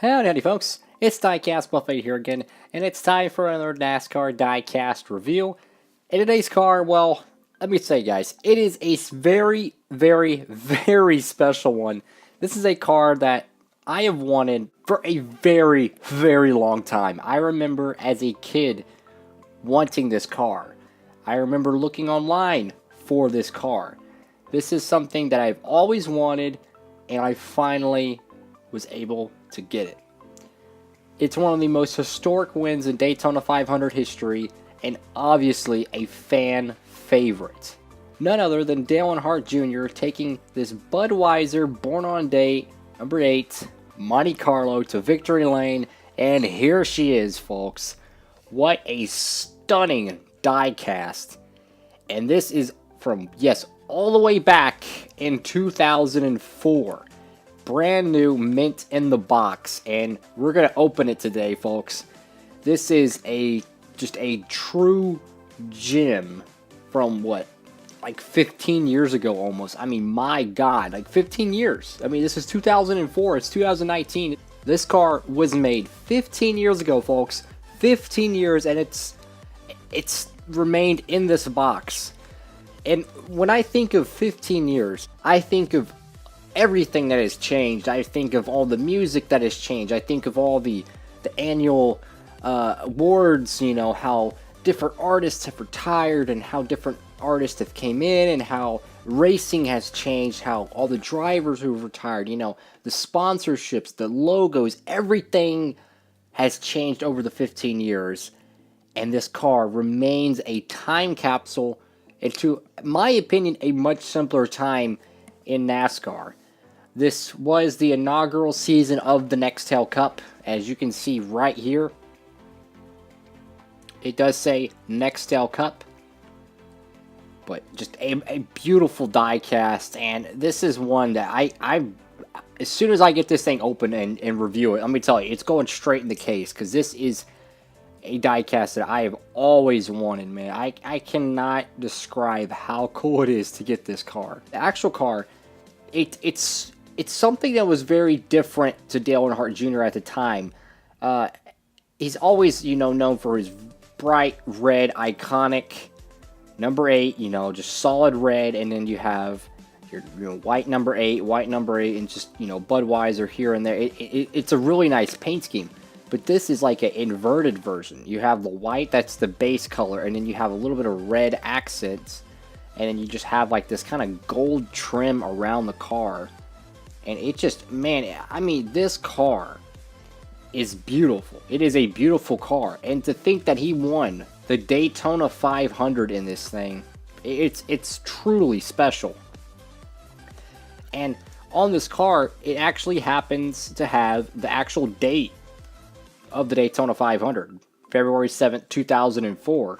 Howdy folks, it's Diecastbuffet here again, and it's time for another NASCAR diecast review. And today's car, well, let me say guys, it is a very, very special one. This is a car that I have wanted for a very, very long time. I remember as a kid wanting this car. I remember looking online for this car. This is something that I've always wanted, and I finally was able to get it. It's one of the most historic wins in Daytona 500 history, and obviously a fan favorite. None other than Dale Earnhardt Jr. taking this Budweiser born on date number 8 Monte Carlo to victory lane, and here she is, folks. What a stunning diecast. And this is from, yes, all the way back in 2004. Brand new, mint in the box, and we're gonna open it today, folks. This is just a true gem from what, like 15 years ago almost. I mean, my God, like 15 years. I mean, this is 2004. It's 2019. This car was made 15 years ago, folks. 15 years, and it's remained in this box. And when I think of 15 years, I think of everything that has changed. I think of all the music that has changed. I think of all the annual awards, you know, how different artists have retired and how different artists have came in and how racing has changed, how all the drivers who've retired, you know, the sponsorships, the logos, everything has changed over the 15 years. And this car remains a time capsule into, my opinion, a much simpler time in NASCAR. This was the inaugural season of the Nextel Cup, as you can see right here. It does say Nextel Cup, but just a beautiful diecast, and this is one that I as soon as I get this thing open and review it, let me tell you, it's going straight in the case, because this is a diecast that I have always wanted, man. I cannot describe how cool it is to get this car. The actual car, it's something that was very different to Dale Earnhardt Jr. at the time. He's always, you know, known for his bright red, iconic number 8, you know, just solid red, and then you have your white number 8, and just, you know, Budweiser here and there. It's a really nice paint scheme. But this is like an inverted version. You have the white, that's the base color, and then you have a little bit of red accents, and then you just have like this kind of gold trim around the car. And it just, man, I mean, this car is beautiful. It is a beautiful car. And to think that he won the Daytona 500 in this thing, it's truly special. And on this car, it actually happens to have the actual date of the Daytona 500, February 7th, 2004,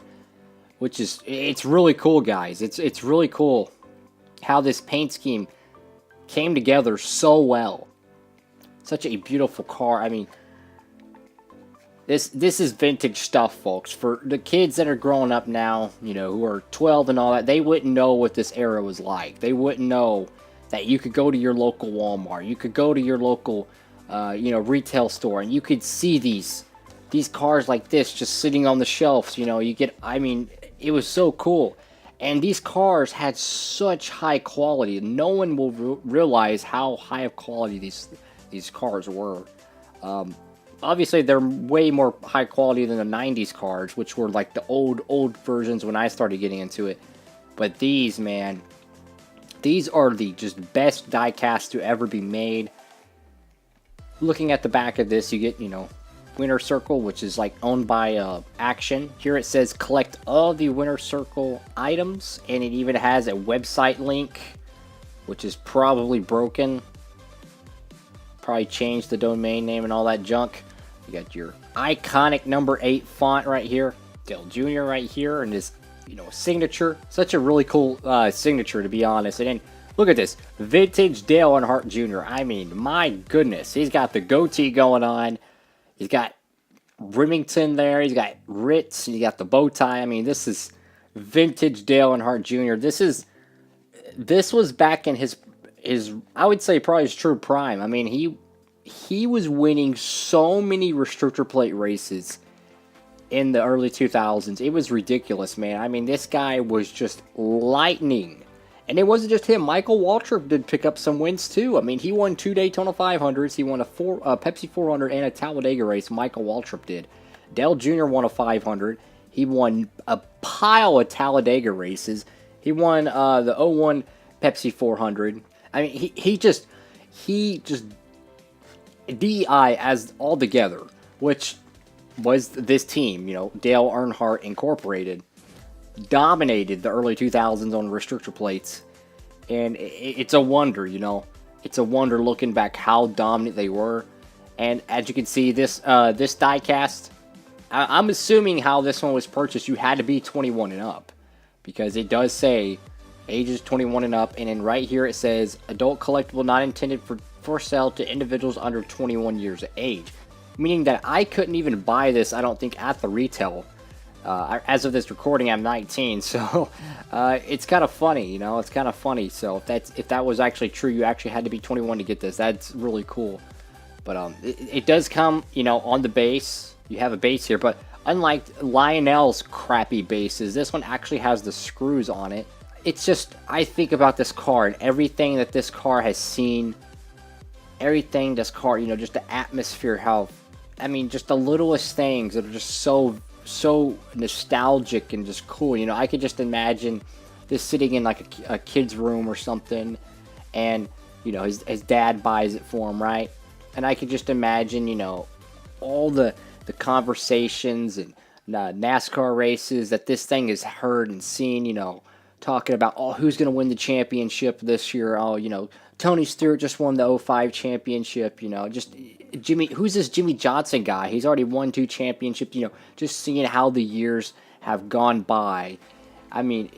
which is, it's really cool, guys. It's really cool how this paint scheme came together so well. Such a beautiful car. I mean, this is vintage stuff, folks. For the kids that are growing up now, you know, who are 12 and all that, they wouldn't know what this era was like. They wouldn't know that you could go to your local Walmart, you could go to your local you know, retail store, and you could see these cars like this just sitting on the shelves. You know, you get, I mean, it was so cool. And these cars had such high quality. No one will realize how high of quality these cars were. Obviously, they're way more high quality than the 90s cars, which were like the old versions when I started getting into it. But these, man, these are the just best diecasts to ever be made. Looking at the back of this, you get, you know, Winner Circle, which is like owned by Action. Here it says collect all the Winner Circle items, and it even has a website link, which is probably broken. Probably changed the domain name and all that junk. You got your iconic number 8 font right here, Dale Jr. right here, and his, you know, signature. Such a really cool signature, to be honest. And then look at this, vintage Dale Earnhardt Jr. I mean, my goodness, he's got the goatee going on. He's got Remington there. He's got Ritz. He's got the bow tie. I mean, this is vintage Dale Earnhardt Jr. This was back in his I would say probably his true prime. I mean, he was winning so many restrictor plate races in the early 2000s. It was ridiculous, man. I mean, this guy was just lightning. And it wasn't just him. Michael Waltrip did pick up some wins, too. I mean, he won 2 Daytona 500s. He won a Pepsi 400 and a Talladega race. Michael Waltrip did. Dale Jr. won a 500. He won a pile of Talladega races. He won the 01 Pepsi 400. I mean, he just DEI as all together, which was this team, you know, Dale Earnhardt Incorporated, dominated the early 2000s on restrictor plates, and it's a wonder, you know, it's a wonder looking back how dominant they were. And as you can see, this this diecast, I'm assuming how this one was purchased, you had to be 21 and up, because it does say ages 21 and up, and then right here it says adult collectible not intended for sale to individuals under 21 years of age. Meaning that I couldn't even buy this, I don't think, at the retail. As of this recording, I'm 19, so it's kind of funny, you know, it's kind of funny. So if that was actually true, you actually had to be 21 to get this. That's really cool. But it does come, you know, on the base. You have a base here, but unlike Lionel's crappy bases, this one actually has the screws on it. It's just, I think about this car and everything that this car has seen. Everything this car, you know, just the atmosphere, how, I mean, just the littlest things that are just so nostalgic and just cool. You know, I could just imagine this sitting in like a kid's room or something, and, you know, his dad buys it for him, right? And I could just imagine, you know, all the conversations and NASCAR races that this thing has heard and seen, you know, talking about, oh, who's going to win the championship this year? Oh, you know, Tony Stewart just won the 05 championship, you know, just who's this Jimmy Johnson guy? He's already won 2 championships, you know, just seeing how the years have gone by. I mean,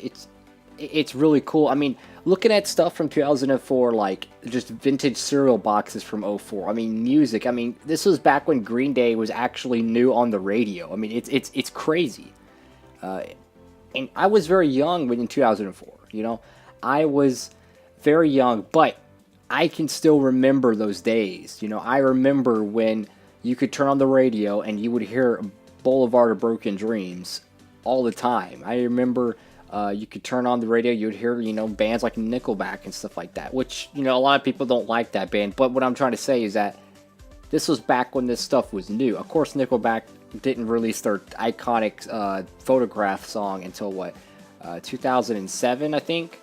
it's really cool. I mean, looking at stuff from 2004, like just vintage cereal boxes from 04. I mean, music. I mean, this was back when Green Day was actually new on the radio. I mean, it's crazy. And I was very young in 2004, you know. I was very young, but I can still remember those days. You know, I remember when you could turn on the radio and you would hear Boulevard of Broken Dreams all the time. I remember you could turn on the radio, you would hear, you know, bands like Nickelback and stuff like that, which, you know, a lot of people don't like that band. But what I'm trying to say is that this was back when this stuff was new. Of course, Nickelback didn't release their iconic Photograph song until, what, 2007, I think?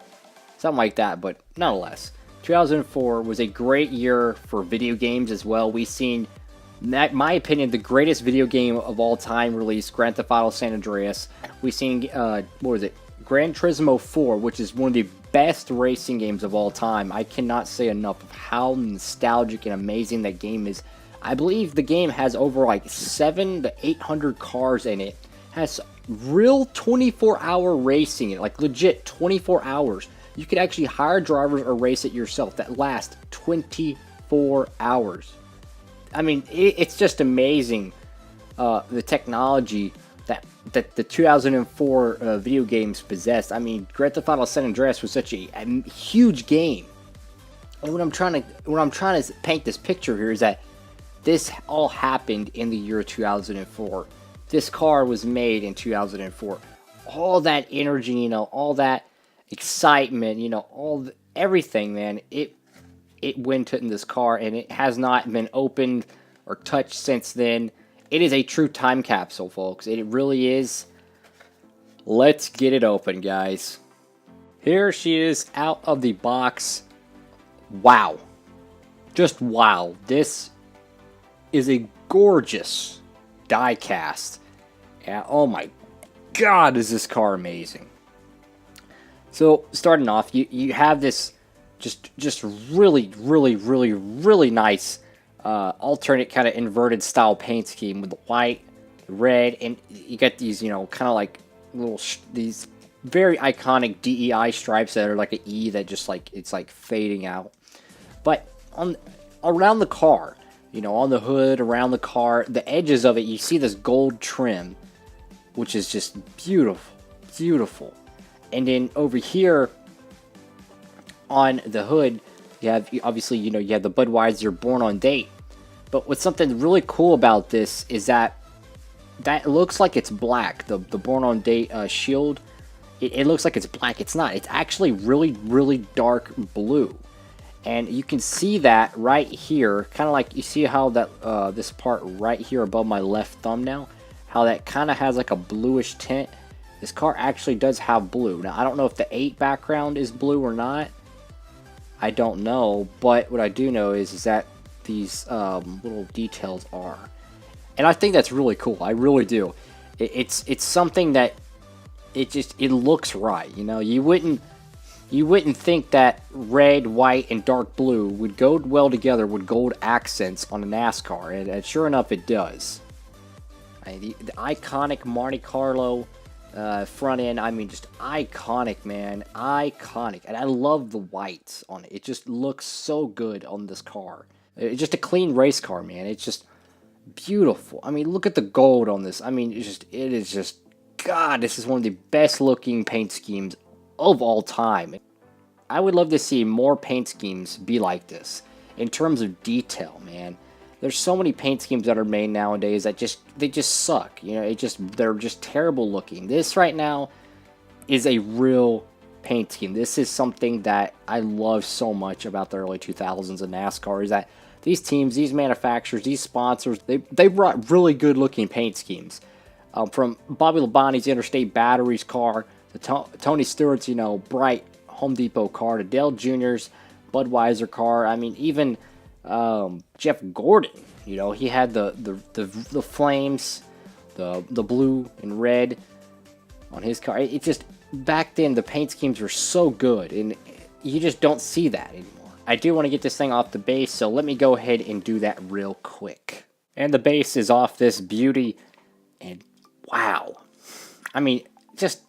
Something like that, but nonetheless. 2004 was a great year for video games as well. We've seen, in my opinion, the greatest video game of all time released, Grand Theft Auto San Andreas. We've seen, what was it, Gran Turismo 4, which is one of the best racing games of all time. I cannot say enough of how nostalgic and amazing that game is. I believe the game has over like 700 to 800 cars in it. Has real 24-hour racing in it, like legit 24 hours. You could actually hire drivers or race it yourself that last 24 hours. I mean, it's just amazing, the technology that the 2004 video games possessed. I mean, Grand Theft Auto San Andreas was such a huge game. And what I'm trying to paint this picture here is that this all happened in the year 2004. This car was made in 2004. All that energy, you know, all that excitement, you know, everything, man, it went in this car, and it has not been opened or touched since then. It is a true time capsule, folks. It really is. Let's get it open, guys. Here she is out of the box. Wow. Just wow. This is a gorgeous die cast. And oh my god, is this car amazing. So, starting off, you have this just really nice alternate kind of inverted style paint scheme with the white, the red, and you get these, you know, kind of like little these very iconic DEI stripes that are like an E that just like it's like fading out. But around the car, you know, on the hood, around the car, the edges of it, you see this gold trim, which is just beautiful, beautiful. And then over here on the hood, you have, obviously, you know, you have the Budweiser Born on Date. But what's something really cool about this is that looks like it's black. The Born on Date shield, it looks like it's black. It's not. It's actually really, really dark blue. And you can see that right here, kind of like you see how that this part right here above my left thumbnail, how that kind of has like a bluish tint. This car actually does have blue. Now, I don't know if the 8 background is blue or not. I don't know, but what I do know is that these little details are. And I think that's really cool. I really do. It's something that it looks right. You know, you wouldn't think that red, white, and dark blue would go well together with gold accents on a NASCAR, and sure enough, it does. The iconic Monte Carlo front end, I mean, just iconic, man, iconic. And I love the white on it. It just looks so good on this car. It's just a clean race car, man. It's just beautiful. I mean, look at the gold on this. I mean, it is just, God, this is one of the best looking paint schemes of all time. I would love to see more paint schemes be like this in terms of detail, man. There's so many paint schemes that are made nowadays that they just suck. You know, they're just terrible looking. This right now is a real paint scheme. This is something that I love so much about the early 2000s of NASCAR, is that these teams, these manufacturers, these sponsors, they brought really good looking paint schemes. From Bobby Labonte's Interstate Batteries car, to Tony Stewart's, you know, bright Home Depot car, to Dale Jr.'s Budweiser car. I mean, even Jeff Gordon, you know, he had the flames, the blue and red on his car. It just, back then the paint schemes were so good, and you just don't see that anymore. I do want to get this thing off the base, so let me go ahead and do that real quick. And the base is off this beauty, and wow, I mean, just,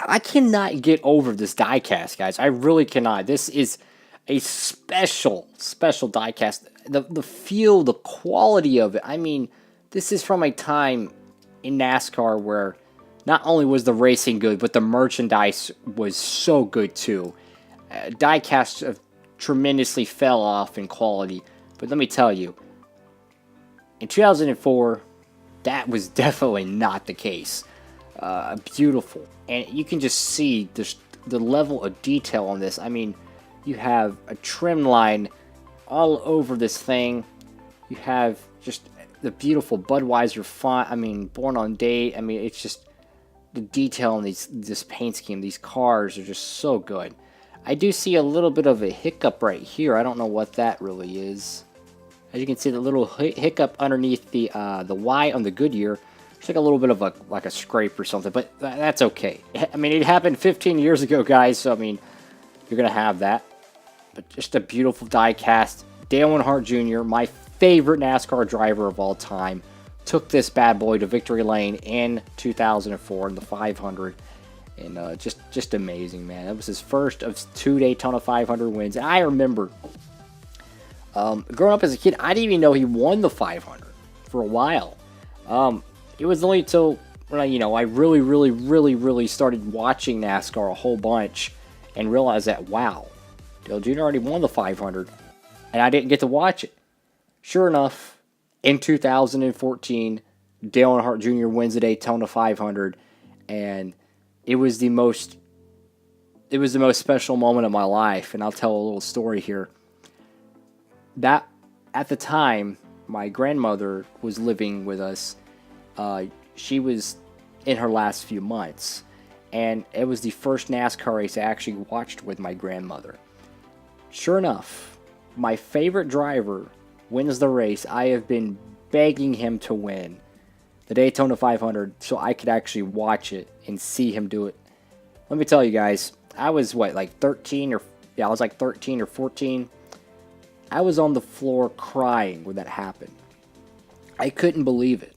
I cannot get over this diecast, guys. I really cannot. This is a special diecast. The feel, the quality of it. I mean, this is from a time in NASCAR where not only was the racing good, but the merchandise was so good too. Diecasts tremendously fell off in quality, but let me tell you, in 2004, that was definitely not the case. Beautiful, and you can just see the level of detail on this. I mean, you have a trim line all over this thing. You have just the beautiful Budweiser font. I mean, Born on Date. I mean, it's just the detail on this paint scheme. These cars are just so good. I do see a little bit of a hiccup right here. I don't know what that really is. As you can see, the little hiccup underneath the Y on the Goodyear. It's like a little bit of a scrape or something, but that's okay. I mean, it happened 15 years ago, guys, so I mean, you're going to have that. But just a beautiful die-cast. Dale Earnhardt Jr., my favorite NASCAR driver of all time, took this bad boy to victory lane in 2004 in the 500. And just amazing, man. That was his first of 2 Daytona 500 wins. And I remember, growing up as a kid, I didn't even know he won the 500 for a while. It was only until, you know, I really started watching NASCAR a whole bunch and realized that, wow, Dale Jr. already won the 500, and I didn't get to watch it. Sure enough, in 2014, Dale Earnhardt Jr. wins the Daytona 500, and it was the most special moment of my life. And I'll tell a little story here. That, at the time, my grandmother was living with us. She was in her last few months, and it was the first NASCAR race I actually watched with my grandmother. Sure enough, my favorite driver wins the race. I have been begging him to win the Daytona 500 so I could actually watch it and see him do it. Let me tell you guys, I was like 13 or 14. I was on the floor crying when that happened. I couldn't believe it.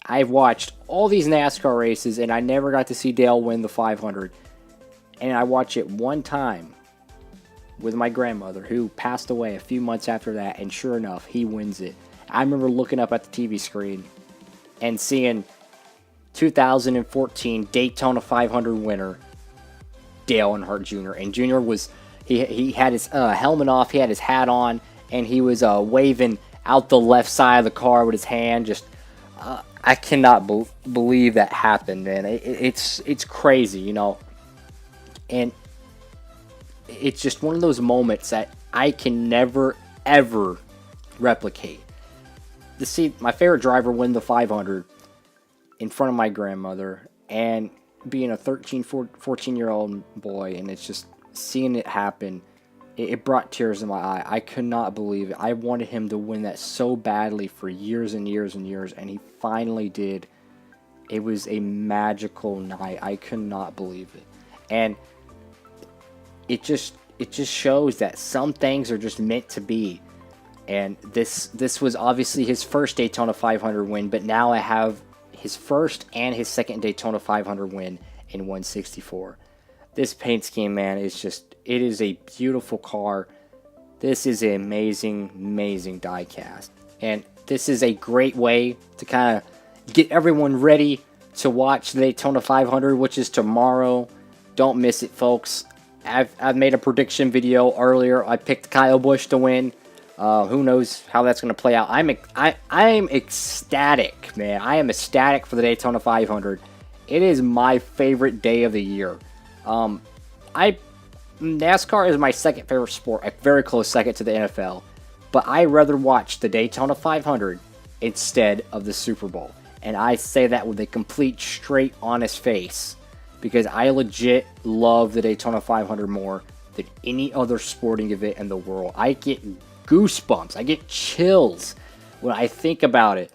I've watched all these NASCAR races and I never got to see Dale win the 500. And I watched it one time with my grandmother, who passed away a few months after that, and sure enough, he wins it. I remember looking up at the TV screen and seeing 2014 Daytona 500 winner Dale Earnhardt Jr. And Jr. was, he had his helmet off, he had his hat on, and he was waving out the left side of the car with his hand. Just I cannot believe that happened, man. It's crazy, you know. And it's just one of those moments that I can never, ever replicate. To see my favorite driver win the 500 in front of my grandmother, and being a 13, 14-year-old boy, and it's just seeing it happen, it brought tears in my eye. I could not believe it. I wanted him to win that so badly for years and years and years, and he finally did. It was a magical night. I could not believe it. And it just shows that some things are just meant to be. And this was obviously his first Daytona 500 win, but now I have his first and his second Daytona 500 win in 164. This paint scheme, man, is just, it is a beautiful car. This is an amazing, amazing die cast. And this is a great way to kind of get everyone ready to watch the Daytona 500, which is tomorrow. Don't miss it, folks. I've made a prediction video earlier. I picked Kyle Busch to win. Who knows how that's going to play out. I'm ecstatic, man. I am ecstatic for the Daytona 500. It is my favorite day of the year. NASCAR is my second favorite sport, a very close second to the NFL. But I rather watch the Daytona 500 instead of the Super Bowl. And I say that with a complete, straight, honest face, because I legit love the Daytona 500 more than any other sporting event in the world. I get goosebumps. I get chills when I think about it.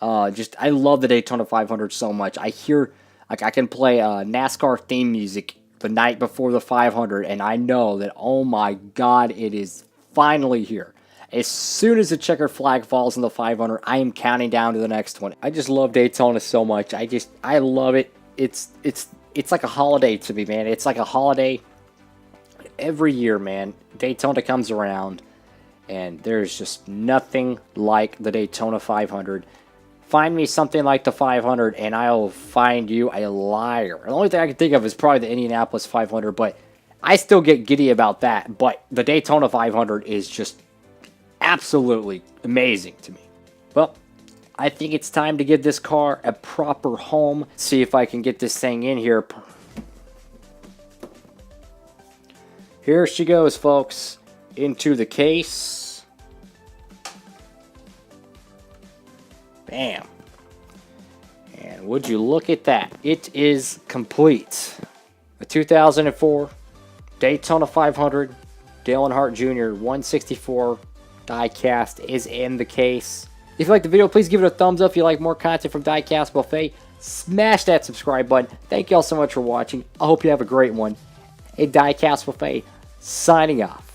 I love the Daytona 500 so much. I hear, like, I can play NASCAR theme music the night before the 500, and I know that, oh my God, it is finally here. As soon as the checkered flag falls in the 500, I am counting down to the next one. I just love Daytona so much. I love it. It's like a holiday to me, man. It's like a holiday every year, man. Daytona comes around, and there's just nothing like the Daytona 500. Find me something like the 500, and I'll find you a liar. The only thing I can think of is probably the Indianapolis 500, but I still get giddy about that. But the Daytona 500 is just absolutely amazing to me. Well, I think it's time to give this car a proper home. See if I can get this thing in here. Here she goes, folks, into the case. Bam. And would you look at that? It is complete. The 2004 Daytona 500 Dale Earnhardt Jr. 164 die cast is in the case. If you like the video, please give it a thumbs up. If you like more content from Diecastbuffet, smash that subscribe button. Thank you all so much for watching. I hope you have a great one. Hey, Diecastbuffet, signing off.